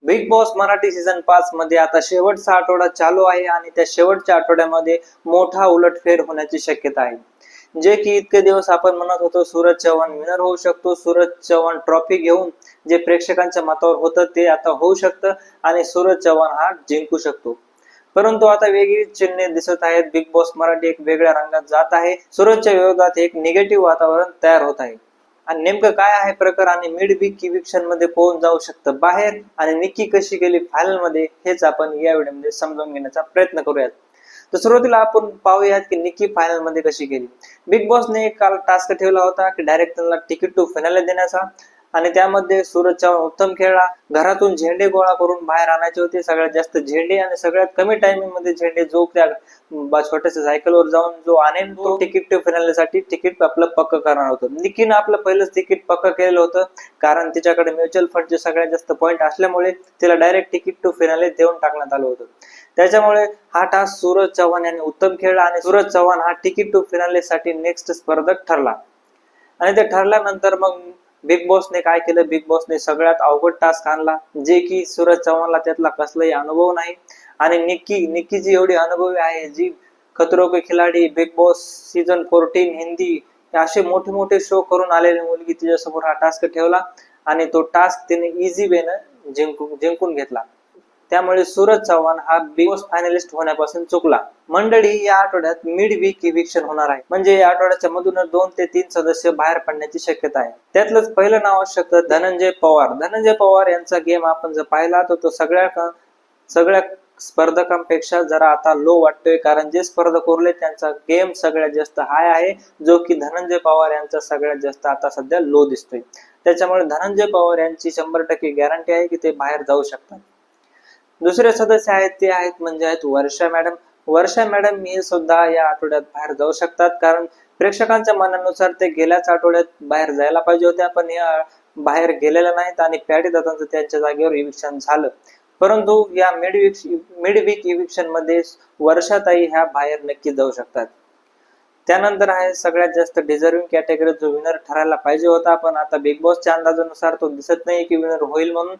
Big boss Marathi season 5 मध्ये आता शेवटचा आठवडा चालू आहे आणि त्या शेवटच्या आठवड्यामध्ये मोठा उलटफेर होण्याची शक्यता आहे। जे की इतके दिवस आपण म्हणत होतो सूरज चव्हाण विनर होऊ शकतो, सूरज चव्हाण ट्रॉफी घेऊन जे प्रेक्षकांच्या मतावर होतं ते आता होऊ शकतं आणि सूरज चव्हाण हा जिंकू शकतो। परंतु आता वेगळी चिन्हे दिसत आहेत। बिग बॉस मराठी एक वेगळ्या रंगात जात आहे। सूरजच्या विरोधात एक निगेटिव्ह वातावरण तयार होत आहे आणि नेमकं काय आहे प्रकार आणि मिड वीक इविक्शन मध्ये कोण जाऊ शकतं बाहेर आणि निक्की कशी गेली फायनल मध्ये हेच आपण या व्हिडिओमध्ये समजून घेण्याचा प्रयत्न करूयात। तर सुरुवातीला आपण पाहूयात की निक्की फायनल मध्ये कशी गेली। बिग बॉसने काल टास्क ठेवला होता की डायरेक्ट त्यांना तिकीट टू फायनल देण्याचा आणि त्यामध्ये सूरज चव्हाण उत्तम खेळला। घरातून झेंडे गोळा करून बाहेर आणायचे होते, सगळ्यात जास्त झेंडे आणि सगळ्यात कमी टायमिंग मध्ये झेंडे जो त्या छोट्याशा सायकलवर जाऊन जो आणेल तो तिकीट टू फायनल साठी तिकीट आपलं पक्क करणार होतं। निक्कीनं आपलं पहिलंच तिकीट पक्क केलेलं होतं कारण तिच्याकडे म्युच्युअल फंडचे सगळ्यात जास्त पॉईंट असल्यामुळे तिला डायरेक्ट तिकीट टू फायनल देऊन टाकण्यात आलं होतं। त्याच्यामुळे हा टास्क सूरज चव्हाण यांनी उत्तम खेळला आणि सूरज चव्हाण हा तिकीट टू फायनल साठी नेक्स्ट स्पर्धक ठरला। आणि ते ठरल्यानंतर मग बिग बॉसने काय केलं, बिग बॉसने सगळ्यात अवघड टास्क आणला जे की सूरज चव्हाणला त्यातला कसलाही अनुभव नाही आणि निक्की जी एवढी अनुभवी आहे, जी खतरों के खिलाडी, बिग बॉस सीझन 14 हिंदी असे मोठे मोठे शो करून आलेली मुलगी तिच्यासमोर हा टास्क ठेवला आणि तो टास्क तिने इझी वेनं जिंकून घेतला। त्यामुळे सूरज चव्हाण हा बिग बॉस फायनलिस्ट होण्यापासून चुकला। मंडळी, या आठवड्यात मिड वीक इविक्शन होणार आहे, म्हणजे या आठवड्याच्या मधूनच 2 ते 3 सदस्य बाहेर पडण्याची शक्यता आहे। त्यातलंच पहिलं नाव असू शकतं धनंजय पवार। धनंजय पवार यांचा गेम आपण जर पाहिला तर तो सगळ्या स्पर्धकांपेक्षा जरा आता लो वाटतोय कारण जे स्पर्धक उरले त्यांचा गेम सगळ्यात जास्त हाय आहे, जो की धनंजय पवार यांचा सगळ्यात जास्त आता सध्या लो दिसतोय। त्याच्यामुळे धनंजय पवार यांची 100% गॅरंटी आहे की ते बाहेर जाऊ शकतात। दुसरे सदस्य आहेत ते आहेत वर्षा मॅडम। वर्षा मॅडम हे सुद्धा या आठवड्यात बाहेर जाऊ शकतात कारण प्रेक्षकांच्या मनानुसार ते गेल्याच आठवड्यात बाहेर जायला पाहिजे होत्या, पण या बाहेर गेलेल्या नाहीत आणि पॅडी दादांचं त्यांच्या जागेवर इविक्शन झालं। परंतु या मिड वीक इविक्शन मध्ये वर्षाताई ह्या बाहेर नक्की जाऊ शकतात। त्यानंतर आहे सगळ्यात जास्त डिझर्विंग कॅटेगरी जो विनर ठरायला पाहिजे होता, पण आता बिग बॉसच्या अंदाजानुसार तो दिसत नाही की विनर होईल म्हणून।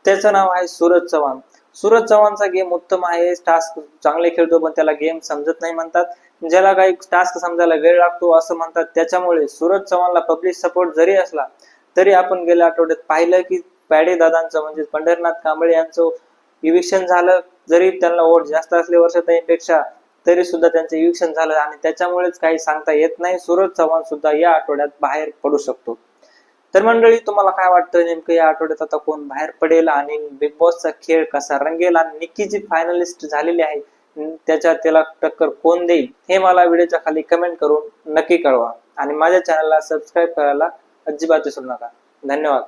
त्याचं नाव आहे सूरज चव्हाण। सूरज चव्हाणचा गेम उत्तम आहे, टास्क चांगले खेळतो पण त्याला गेम समजत नाही म्हणतात, ज्याला काही टास्क समजायला वेळ लागतो असं म्हणतात। त्याच्यामुळे सूरज चव्हाणला पब्लिक सपोर्ट जरी असला तरी आपण गेल्या आठवड्यात पाहिलं की पॅडे दादांचं म्हणजे पंढरनाथ कांबळे यांचं इविक्शन झालं, जरी त्यांना वोट जास्त असले वर्षाताईंपेक्षा तरी सुद्धा त्यांचं इविक्शन झालं आणि त्याच्यामुळेच काही सांगता येत नाही, सूरज चव्हाण सुद्धा या आठवड्यात बाहेर पडू शकतो। तर मंडळी, तुम्हाला काय वाटतं नेमकं या आठवड्यात आता कोण बाहेर पडेल आणि बिग बॉसचा खेळ कसा रंगेल आणि निक्की जी फायनलिस्ट झालेली आहे त्याला टक्कर कोण देईल हे मला व्हिडिओच्या खाली कमेंट करून नक्की कळवा आणि माझ्या चॅनलला सबस्क्राईब करायला अजिबात विसरू नका। धन्यवाद।